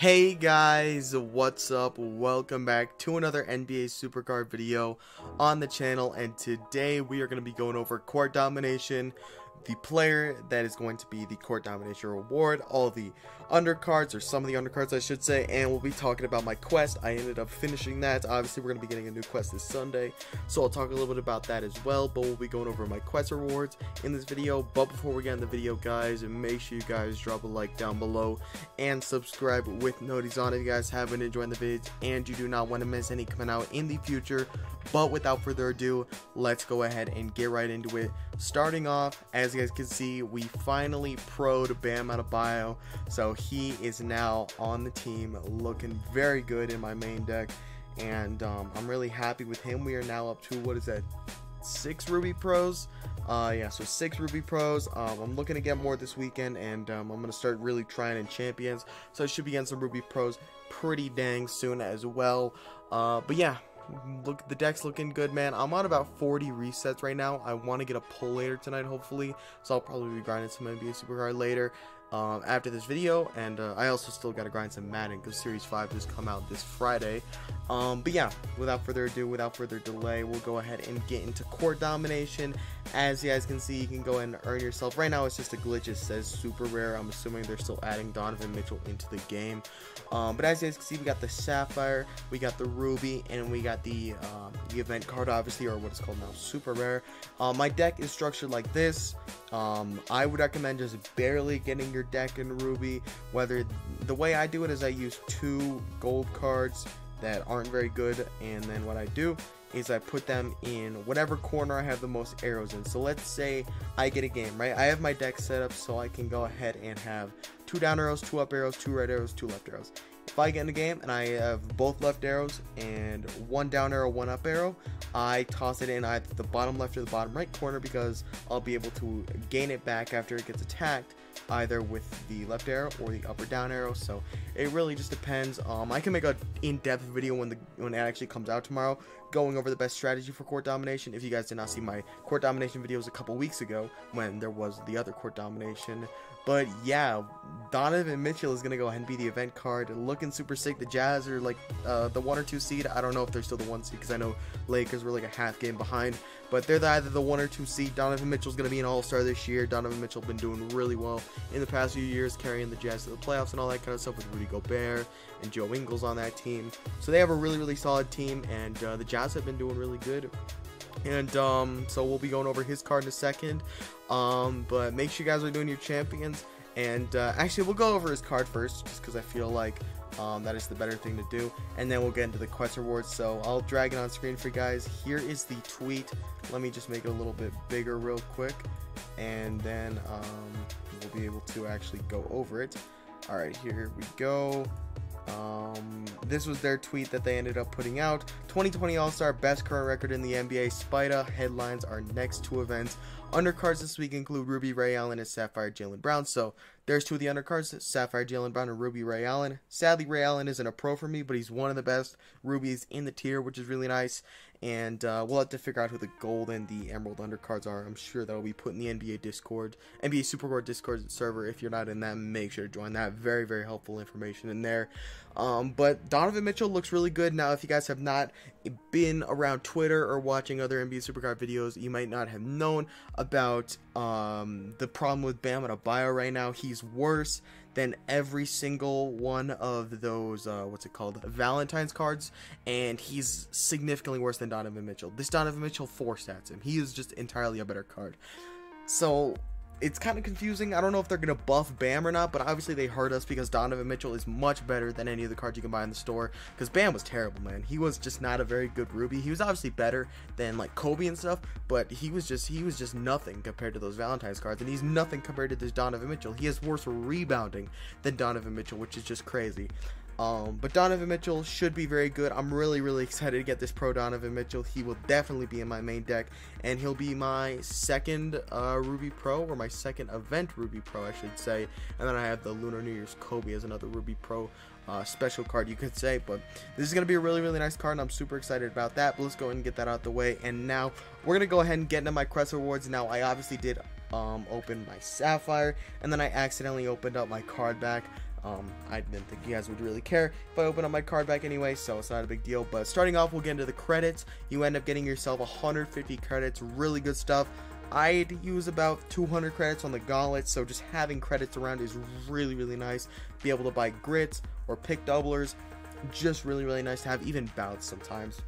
Hey guys, what's up? Welcome back to another NBA Supercard video on the channel, and today we are going to be going over Court Domination, the player that is going to be the Court Domination reward, all the undercards, or some of the undercards I should say, and we'll be talking about my quest. I ended up finishing that. Obviously we're going to be getting a new quest this Sunday, so I'll talk a little bit about that as well, but we'll be going over my quest rewards in this video. But before we get in the video, guys, make sure you guys drop a like down below and subscribe with notifications on if you guys have been enjoying the vids and you do not want to miss any coming out in the future. But without further ado, let's go ahead and get right into it. Starting off, as you guys can see, we finally pro'd Bam Adebayo, so he is now on the team, looking very good in my main deck, and I'm really happy with him. We are now up to, what is that, 6 Ruby Pros? Yeah, so 6 Ruby Pros. I'm looking to get more this weekend, and I'm going to start really trying in Champions, so I should be getting some Ruby Pros pretty dang soon as well. But yeah, look, the deck's looking good, man. I'm on about 40 resets right now. I want to get a pull later tonight, hopefully, so I'll probably be grinding some NBA Supercard later after this video, and I also still got to grind some Madden because Series 5 just come out this Friday. But yeah, without further ado, without further delay, we'll go ahead and get into Court Domination. As you guys can see, you can go ahead and earn yourself. Right now it's just a glitch, it says super rare. I'm assuming they're still adding Donovan Mitchell into the game. But as you guys can see, we got the Sapphire, we got the Ruby, and we got the event card, obviously, or what is called now super rare. My deck is structured like this. I would recommend just barely getting your deck in Ruby. Whether the way I do it is I use 2 gold cards that aren't very good, and then what I do is I put them in whatever corner I have the most arrows in. So let's say I get a game, right? I have my deck set up so I can go ahead and have 2 down arrows, 2 up arrows, 2 right arrows, 2 left arrows. If I get in a game and I have both left arrows and 1 down arrow, 1 up arrow, I toss it in either the bottom left or the bottom right corner, because I'll be able to gain it back after it gets attacked, either with the left arrow or the up or down arrow. So it really just depends. I can make an in-depth video when it actually comes out tomorrow, going over the best strategy for Court Domination. If you guys did not see my Court Domination videos a couple weeks ago when there was the other Court Domination. But yeah, Donovan Mitchell is going to go ahead and be the event card. Looking super sick. The Jazz are like the 1 or 2 seed. I don't know if they're still the 1 seed, because I know Lakers were like a half game behind. But they're either the 1 or 2 seed. Donovan Mitchell's going to be an all-star this year. Donovan Mitchell been doing really well in the past few years, carrying the Jazz to the playoffs and all that kind of stuff with Rudy Gobert and Joe Ingles on that team. So they have a really, really solid team, and the Jazz have been doing really good. And so we'll be going over his card in a second, but make sure you guys are doing your champions. And actually we'll go over his card first, just because I feel like that is the better thing to do, and then we'll get into the quest rewards. So I'll drag it on screen for you guys. Here is the tweet. Let me just make it a little bit bigger real quick, and then we'll be able to actually go over it. Alright, here we go. This was their tweet that they ended up putting out. 2020 All-Star, best current record in the NBA. Spida headlines our next 2 events. Undercards this week include Ruby, Ray Allen, and Sapphire, Jaylen Brown. So there's 2 of the undercards, Sapphire, Jaylen Brown, and Ruby, Ray Allen. Sadly, Ray Allen isn't a pro for me, but he's one of the best Rubies in the tier, which is really nice. And we'll have to figure out who the gold and the emerald undercards are. I'm sure that'll be put in the NBA Discord, NBA Supercard Discord server. If you're not in that, make sure to join that. Very, very helpful information in there. But Donovan Mitchell looks really good. Now, if you guys have not been around Twitter or watching other NBA Supercard videos, you might not have known about the problem with Bam Adebayo right now. He's worse than every single one of those what's it called, Valentine's cards, and he's significantly worse than Donovan Mitchell. This Donovan Mitchell 4 stats him. He is just entirely a better card. So it's kind of confusing. I don't know if they're going to buff Bam or not, but obviously they hurt us because Donovan Mitchell is much better than any of the cards you can buy in the store, because Bam was terrible, man. He was just not a very good Ruby. He was obviously better than like Kobe and stuff, but he was just nothing compared to those Valentine's cards, and he's nothing compared to this Donovan Mitchell. He has worse rebounding than Donovan Mitchell, which is just crazy. But Donovan Mitchell should be very good. I'm really, really excited to get this pro Donovan Mitchell. He will definitely be in my main deck, and he'll be my second Ruby Pro, or my second event Ruby Pro, I should say. And then I have the Lunar New Year's Kobe as another Ruby Pro special card, you could say. But this is going to be a really, really nice card, and I'm super excited about that. But let's go ahead and get that out the way. And now we're going to go ahead and get into my quest rewards. Now, I obviously did open my Sapphire, and then I accidentally opened up my card back. I didn't think you guys would really care if I open up my card back anyway, so it's not a big deal. But starting off, we'll get into the credits. You end up getting yourself 150 credits, really good stuff. I'd use about 200 credits on the gauntlet, so just having credits around is really, really nice. Be able to buy grits or pick doublers, just really, really nice to have, even bounce sometimes.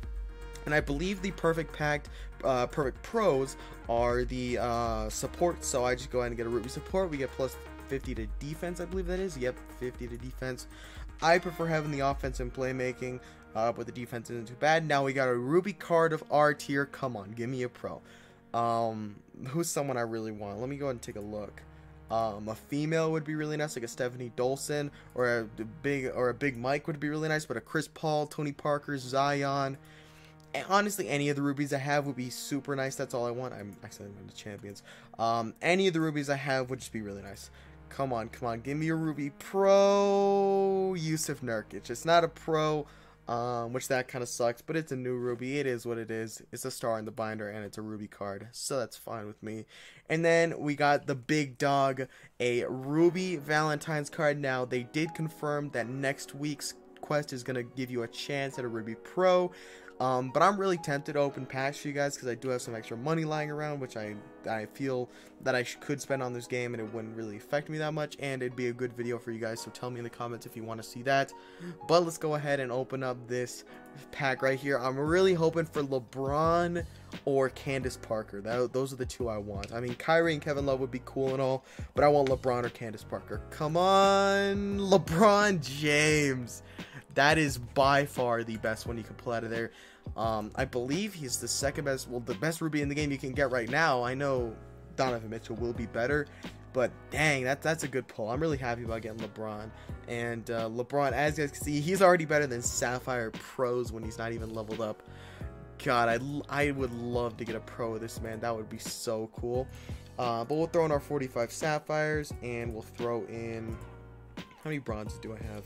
And I believe the perfect pros are the support, so I just go ahead and get a Ruby support. We get plus 50 to defense, I believe that is. Yep, 50 to defense. I prefer having the offense and playmaking, but the defense isn't too bad. Now we got a Ruby card of R tier. Come on, give me a pro. Who's someone I really want? Let me go ahead and take a look. A female would be really nice, like a Stephanie Dolson, or a big Mike would be really nice. But a Chris Paul, Tony Parker, Zion. And honestly, any of the rubies I have would be super nice. That's all I want. I'm actually going to champions. Any of the rubies I have would just be really nice. Come on, come on. Give me a Ruby Pro Yusuf Nurkic. It's not a pro, which that kind of sucks, but it's a new Ruby. It is what it is. It's a star in the binder, and it's a Ruby card, so that's fine with me. And then we got the big dog, a Ruby Valentine's card. Now, they did confirm that next week's quest is going to give you a chance at a Ruby Pro. But I'm really tempted to open packs for you guys because I do have some extra money lying around, which I feel that I could spend on this game, and it wouldn't really affect me that much, and it'd be a good video for you guys, so tell me in the comments if you want to see that. But let's go ahead and open up this pack right here. I'm really hoping for LeBron or Candace Parker. Those are the two I want. I mean, Kyrie and Kevin Love would be cool and all, but I want LeBron or Candace Parker. Come on, LeBron James. That is by far the best one you can pull out of there. I believe he's the second best, well, the best Ruby in the game you can get right now. I know Donovan Mitchell will be better, but dang, that's a good pull. I'm really happy about getting LeBron. And LeBron, as you guys can see, he's already better than Sapphire Pros when he's not even leveled up. God, I would love to get a pro with this, man. That would be so cool. But we'll throw in our 45 Sapphires, and we'll throw in, how many bronzes do I have?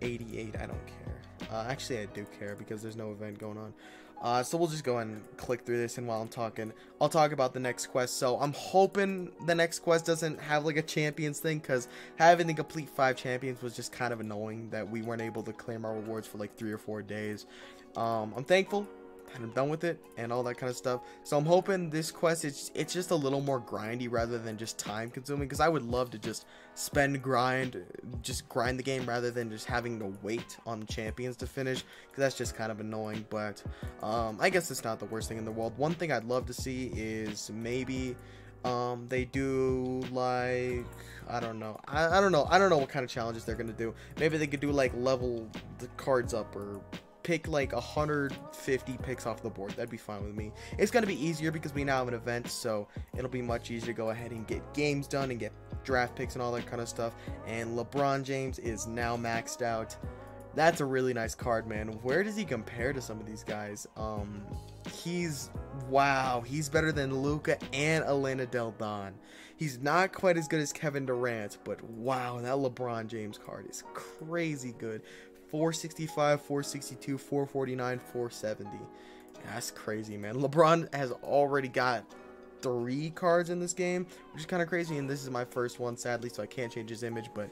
88. I don't care. Actually, I do care because there's no event going on. So we'll just go and click through this, and while I'm talking, I'll talk about the next quest. So I'm hoping the next quest doesn't have like a champions thing, because having the complete 5 champions was just kind of annoying that we weren't able to claim our rewards for like 3 or 4 days. I'm thankful I'm done with it and all that kind of stuff. So I'm hoping this quest it's just a little more grindy rather than just time consuming, because I would love to just grind the game rather than just having to wait on champions to finish, because that's just kind of annoying. But I guess it's not the worst thing in the world. One thing I'd love to see is maybe they do like, I don't know what kind of challenges they're gonna do. Maybe they could do like level the cards up, or pick like 150 picks off the board. That'd be fine with me. It's gonna be easier because we now have an event, so it'll be much easier to go ahead and get games done and get draft picks and all that kind of stuff. And LeBron James is now maxed out. That's a really nice card, man. Where does he compare to some of these guys? Wow, he's better than Luka and Elena Del Don. He's not quite as good as Kevin Durant, but wow, that LeBron James card is crazy good. 465, 462, 449, 470. That's crazy, man. LeBron has already got 3 cards in this game, which is kind of crazy, and this is my first one, sadly, so I can't change his image, but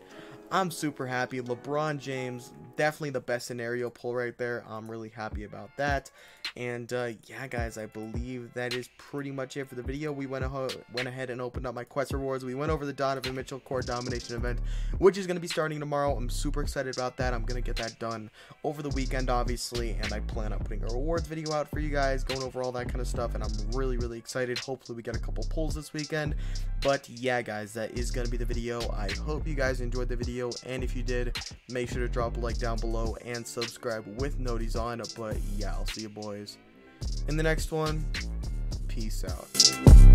I'm super happy. LeBron James, definitely the best scenario pull right there. I'm really happy about that. And yeah, guys, I believe that is pretty much it for the video. We went ahead and opened up my quest rewards. We went over the Donovan Mitchell Core Domination event, which is going to be starting tomorrow. I'm super excited about that. I'm going to get that done over the weekend, obviously, and I plan on putting a rewards video out for you guys, going over all that kind of stuff, and I'm really, really excited. Hopefully, we get a couple pulls this weekend. But yeah, guys, that is going to be the video. I hope you guys enjoyed the video, and if you did, make sure to drop a like down below and subscribe with noties on. But yeah, I'll see you boys in the next one. Peace out.